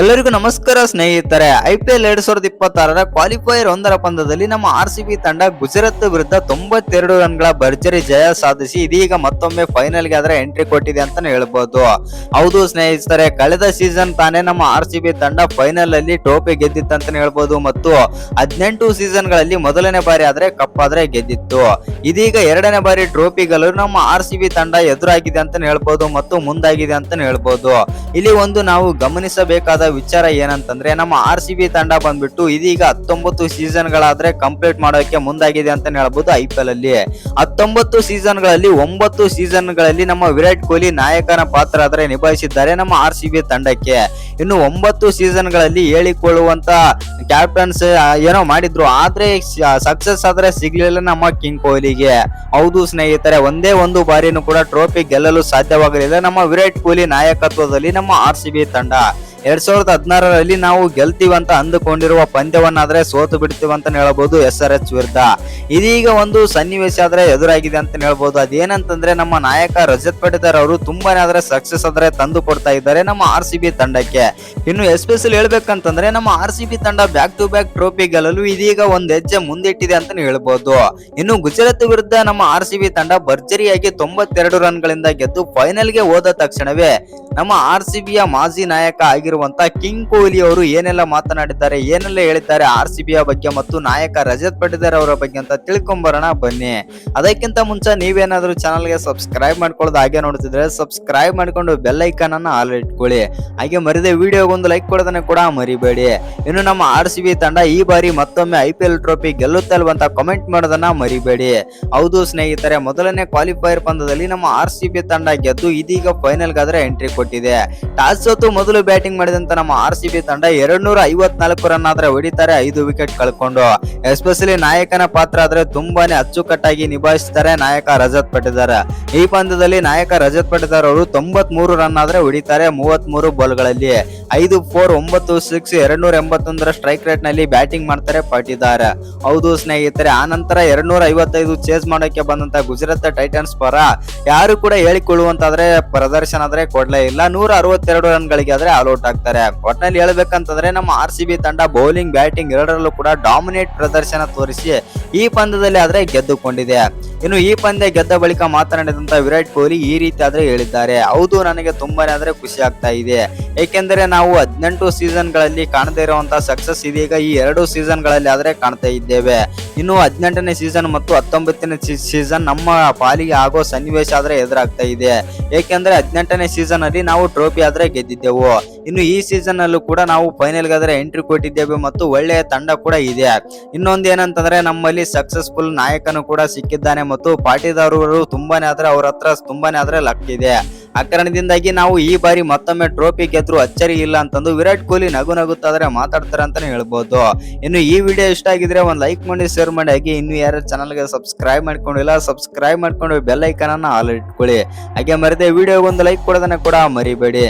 ಎಲ್ಲರಿಗೂ ನಮಸ್ಕಾರ ಸ್ನೇಹಿತರೆ. IPL 2026ರ ಕ್ವಾಲಿಫೈಯರ್ 1ರ ಪಂದ್ಯದಲ್ಲಿ ನಮ್ಮ RCB ತಂಡ ಗುಜರಾತ್ ವಿರುದ್ಧ 92 ರನ್ಗಳ ಭರ್ಜರಿ ಜಯ ಸಾಧಿಸಿ ಇದೀಗ ಮತ್ತೊಮ್ಮೆ ಫೈನಲ್ ಗೆ ಆದ್ರೆ ಎಂಟ್ರಿ ಕೊಟ್ಟಿದೆ ಅಂತಾನೆ ಹೇಳ್ಬೋದು. ಹೌದು ಸ್ನೇಹಿತರೆ, ಕಳೆದ ಸೀಸನ್ ತಾನೇ ನಮ್ಮ RCB ತಂಡ ಫೈನಲ್ ಅಲ್ಲಿ ಟ್ರೋಫಿ ಗೆದ್ದಿತ್ತಂತಾನೆ ಹೇಳ್ಬೋದು ಮತ್ತು 18 ಸೀಸನ್ ಗಳಲ್ಲಿ ಮೊದಲನೇ ಬಾರಿ ಆದ್ರೆ ಕಪ್ ಆದ್ರೆ ಗೆದ್ದಿತ್ತು. ಇದೀಗ ಎರಡನೇ ಬಾರಿ ಟ್ರೋಫಿ ಗೆಲ್ಲಲು ನಮ್ಮ RCB ತಂಡ ಎದುರಾಗಿದೆ ಅಂತಾನೆ ಹೇಳ್ಬೋದು ಮತ್ತು ಮುಂದಾಗಿದೆ ಅಂತಾನೆ ಹೇಳ್ಬೋದು. ಇಲ್ಲಿ ಒಂದು ನಾವು ಗಮನಿಸಬೇಕಾದ ವಿಚಾರ ಏನಂತಂದ್ರೆ ನಮ್ಮ RCB ತಂಡ ಬಂದ್ಬಿಟ್ಟು ಇದೀಗ 19 ಸೀಸನ್ ಗಳಾದ್ರೆ ಕಂಪ್ಲೀಟ್ ಮಾಡೋಕೆ ಮುಂದಾಗಿದೆ ಅಂತಾನೆ ಹೇಳ್ಬೋದು. IPL ಅಲ್ಲಿ 19 ಸೀಸನ್ ಗಳಲ್ಲಿ 9 ಸೀಸನ್ ಗಳಲ್ಲಿ ನಮ್ಮ ವಿರಾಟ್ ಕೊಹ್ಲಿ ನಾಯಕನ ಪಾತ್ರ ಆದ್ರೆ ನಿಭಾಯಿಸಿದ್ದಾರೆ ನಮ್ಮ RCB ತಂಡಕ್ಕೆ. ಇನ್ನು 9 ಸೀಸನ್ ಗಳಲ್ಲಿ ಹೇಳಿಕೊಳ್ಳುವಂತ ಕ್ಯಾಪ್ಟನ್ಸ್ ಏನೋ ಮಾಡಿದ್ರು, ಆದ್ರೆ ಸಕ್ಸಸ್ ಆದ್ರೆ ಸಿಗ್ಲಿಲ್ಲ ನಮ್ಮ ಕಿಂಗ್ ಕೊಹ್ಲಿಗೆ. ಹೌದು ಸ್ನೇಹಿತರೆ, ಒಂದೇ ಒಂದು ಬಾರಿನೂ ಕೂಡ ಟ್ರೋಫಿ ಗೆಲ್ಲಲು ಸಾಧ್ಯವಾಗಲಿಲ್ಲ ನಮ್ಮ ವಿರಾಟ್ ಕೊಹ್ಲಿ ನಾಯಕತ್ವದಲ್ಲಿ ನಮ್ಮ RCB ತಂಡ. 2016ರಲ್ಲಿ ನಾವು ಗೆಲ್ತೀವಿ ಅಂತ ಅಂದುಕೊಂಡಿರುವ ಪಂದ್ಯವನ್ನಾದ್ರೆ ಸೋತು ಬಿಡ್ತೀವಿ ಅಂತ ಹೇಳ್ಬೋದು SRH ವಿರುದ್ಧ. ಇದೀಗ ಒಂದು ಸನ್ನಿವೇಶ ಆದ್ರೆ ಎದುರಾಗಿದೆ ಅಂತ ಹೇಳ್ಬೋದು. ಅದೇನಂತಂದ್ರೆ ನಮ್ಮ ನಾಯಕ ರಜತ್ ಪಟಿದಾರ್ ಅವರು ತುಂಬಾನೇ ಆದ್ರೆ ಸಕ್ಸಸ್ ಆದ್ರೆ ತಂದು ಕೊಡ್ತಾ ಇದ್ದಾರೆ ನಮ್ಮ RCB ತಂಡಕ್ಕೆ. ಇನ್ನು ಎಸ್ಪೆಷಲಿ ಹೇಳ್ಬೇಕಂತಂದ್ರೆ ನಮ್ಮ RCB ತಂಡ ಬ್ಯಾಕ್ ಟು ಬ್ಯಾಕ್ ಟ್ರೋಫಿ ಗೆಲ್ಲಲು ಇದೀಗ ಒಂದ್ ಹೆಜ್ಜೆ ಮುಂದಿಟ್ಟಿದೆ ಅಂತಾನೆ ಹೇಳ್ಬೋದು. ಇನ್ನು ಗುಜರಾತ್ ವಿರುದ್ಧ ನಮ್ಮ RCB ತಂಡ ಭರ್ಜರಿಯಾಗಿ 92 ರನ್ಗಳಿಂದ ಗೆದ್ದು ಫೈನಲ್ ಗೆ ಹೋದ ತಕ್ಷಣವೇ ನಮ್ಮ RCBಯ ಮಾಜಿ ನಾಯಕ ಆಗಿರುವಂತ ಕಿಂಗ್ ಕೊಹ್ಲಿ ಅವರು ಏನೆಲ್ಲ ಮಾತನಾಡಿದ್ದಾರೆ, ಏನೆಲ್ಲ ಹೇಳಿದ್ದಾರೆ RCBಯ ಬಗ್ಗೆ ಮತ್ತು ನಾಯಕ ರಜತ್ ಪಟಿದಾರ್ ಅವರ ಬಗ್ಗೆ ಅಂತ ತಿಳ್ಕೊಂಬರೋಣ ಬನ್ನಿ. ಅದಕ್ಕಿಂತ ಮುಂಚೆ ನೀವೇನಾದ್ರೂ ಚಾನಲ್ಗೆ ಸಬ್ಸ್ಕ್ರೈಬ್ ಮಾಡ್ಕೊಳ್ಳೋದು ಹಾಗೆ ನೋಡ್ತಿದ್ರೆ ಸಬ್ಸ್ಕ್ರೈಬ್ ಮಾಡ್ಕೊಂಡು ಬೆಲ್ ಐಕಾನ್ ಅನ್ನ ಆಲ್ ಇಟ್ಕೊಳ್ಳಿ. ಹಾಗೆ ಮರಿದೆ ವಿಡಿಯೋಗೊಂದು ಲೈಕ್ ಕೊಡೋದನ್ನ ಕೂಡ ಮರಿಬೇಡಿ. ಇನ್ನು ನಮ್ಮ RCB ತಂಡ ಈ ಬಾರಿ ಮತ್ತೊಮ್ಮೆ IPL ಟ್ರೋಫಿ ಗೆಲ್ಲುತ್ತಲ್ವಂತ ಕಮೆಂಟ್ ಮಾಡೋದನ್ನ ಮರಿಬೇಡಿ. ಹೌದು ಸ್ನೇಹಿತರೆ, ಮೊದಲನೇ ಕ್ವಾಲಿಫೈಯರ್ ಪಂದ್ಯದಲ್ಲಿ ನಮ್ಮ RCB ತಂಡ ಗೆದ್ದು ಇದೀಗ ಫೈನಲ್ ಗಾದ್ರೆ ಎಂಟ್ರಿ ಕೊಟ್ಟಿದೆ. ಟಾಸ್ ಸೋತು ಮೊದಲು ಬ್ಯಾಟಿಂಗ್ ಮಾಡಿದಂತ ನಮ್ಮ RCB ತಂಡ 254 ರನ್ ಆದ್ರೆ ಹೊಡಿತಾರೆ, 5 ವಿಕೆಟ್ ಕಳ್ಕೊಂಡು. ಎಸ್ಪೆಷಲಿ ನಾಯಕನ ಪಾತ್ರ ಆದ್ರೆ ತುಂಬಾನೇ ಅಚ್ಚುಕಟ್ಟಾಗಿ ನಿಭಾಯಿಸ್ತಾರೆ ನಾಯಕ ರಜತ್ ಪಟಿದಾರ್. ಈ ಪಂದ್ಯದಲ್ಲಿ ನಾಯಕ ರಜತ್ ಪಟಿದಾರ್ ಅವರು 93 ರನ್ ಆದ್ರೆ ಹೊಡಿತಾರೆ 33 ಬಾಲ್ಗಳಲ್ಲಿ. 5 4 9 6 281 ಸ್ಟ್ರೈಕ್ ರೇಟ್ ನಲ್ಲಿ ಬ್ಯಾಟಿಂಗ್ ಮಾಡ್ತಾರೆ ಪಟಿದಾರ್. ಹೌದು ಸ್ನೇಹಿತರೆ, ಆ ನಂತರ 255 ಚೇಸ್ ಮಾಡೋಕೆ ಬಂದಂತ ಗುಜರಾತ್ ಟೈಟನ್ಸ್ ಪರ ಯಾರು ಕೂಡ ಹೇಳಿಕೊಳ್ಳುವಂತಾದ್ರೆ ಪ್ರದರ್ಶನ ಆದ್ರೆ ಕೊಡ್ಲೇ ಇಲ್ಲ. 162 ರನ್ಗಳಿಗೆ ಆದ್ರೆ ಆಲ್ಔಟ್ ಆಗ್ತಾರೆ. ಒಟ್ನಲ್ಲಿ ಹೇಳ್ಬೇಕಂತಂದ್ರೆ ನಮ್ಮ RCB ತಂಡ ಬೌಲಿಂಗ್ ಬ್ಯಾಟಿಂಗ್ ಎರಡರಲ್ಲೂ ಕೂಡ ಡಾಮಿನೇಟ್ ಪ್ರದರ್ಶನ ತೋರಿಸಿ ಈ ಪಂದ್ಯದಲ್ಲಿ ಆದ್ರೆ ಗೆದ್ದುಕೊಂಡಿದೆ. ಇನ್ನು ಈ ಪಂದ್ಯ ಗೆದ್ದ ಬಳಿಕ ಮಾತನಾಡಿದಂತ ವಿರಾಟ್ ಕೊಹ್ಲಿ ಈ ರೀತಿ ಆದ್ರೆ ಹೇಳಿದ್ದಾರೆ. ಹೌದು, ನನಗೆ ತುಂಬಾನೇ ಆದ್ರೆ ಖುಷಿ ಆಗ್ತಾ ಇದೆ, ಏಕೆಂದರೆ ನಾವು 18 ಸೀಸನ್ ಗಳಲ್ಲಿ ಕಾಣದೇ ಇರುವಂತಹ ಸಕ್ಸಸ್ ಇದೀಗ ಈ 2 ಸೀಸನ್ ಗಳಲ್ಲಿ ಆದ್ರೆ ಕಾಣ್ತಾ ಇದ್ದೇವೆ. ಇನ್ನು 18ನೇ ಸೀಸನ್ ಮತ್ತು 19ನೇ ಸೀಸನ್ ನಮ್ಮ ಪಾಲಿಗೆ ಆಗೋ ಸನ್ನಿವೇಶ ಆದ್ರೆ ಎದುರಾಗ್ತಾ ಇದೆ. ಏಕೆಂದ್ರೆ 18ನೇ ಸೀಸನ್ ಅಲ್ಲಿ ನಾವು ಟ್ರೋಫಿ ಆದ್ರೆ ಗೆದ್ದಿದ್ದೆವು. ಇನ್ನು ಈ ಸೀಸನ್ ಅಲ್ಲೂ ಕೂಡ ನಾವು ಫೈನಲ್ ಗಾದ್ರೆ ಎಂಟ್ರಿ ಕೊಟ್ಟಿದ್ದೇವೆ ಮತ್ತು ಒಳ್ಳೆಯ ತಂಡ ಕೂಡ ಇದೆ. ಇನ್ನೊಂದು ಏನಂತಂದ್ರೆ ನಮ್ಮಲ್ಲಿ ಸಕ್ಸಸ್ಫುಲ್ ನಾಯಕನು ಕೂಡ ಸಿಕ್ಕಿದ್ದಾನೆ ಮತ್ತು ಪಾಟೀದಾರ್ ಅವರು ತುಂಬಾನೇ ಆದ್ರೆ ಅವ್ರ ಹತ್ರ ತುಂಬಾನೇ ಆದ್ರೆ ಲಕ್ ಇದೆ. ಆ ಕಾರಣದಿಂದಾಗಿ ನಾವು ಈ ಬಾರಿ ಮತ್ತೊಮ್ಮೆ ಟ್ರೋಫಿ ಗೆದ್ರು ಅಚ್ಚರಿ ಇಲ್ಲ ಅಂತಂದು ವಿರಾಟ್ ಕೊಹ್ಲಿ ನಗು ನಗುತ್ತಾದ್ರೆ ಮಾತಾಡ್ತಾರೆ ಅಂತಾನೆ ಹೇಳ್ಬೋದು. ಇನ್ನು ಈ ವಿಡಿಯೋ ಇಷ್ಟ ಆಗಿದ್ರೆ ಒಂದ್ ಲೈಕ್ ಮಾಡಿ, ಶೇರ್ ಮಾಡಿ. ಹಾಗೆ ಇನ್ನು ಯಾರು ಚಾನಲ್ಗೆ ಸಬ್ಸ್ಕ್ರೈಬ್ ಮಾಡ್ಕೊಂಡಿಲ್ಲ ಸಬ್ಸ್ಕ್ರೈಬ್ ಮಾಡ್ಕೊಂಡು ಬೆಲ್ ಐಕಾನ್ ಅನ್ನ ಆಲ್ ಇಟ್ಕೊಳ್ಳಿ. ಹಾಗೆ ಮರಿದೆ ವಿಡಿಯೋಗೊಂದು ಲೈಕ್ ಕೊಡೋದನ್ನ ಕೂಡ ಮರಿಬೇಡಿ.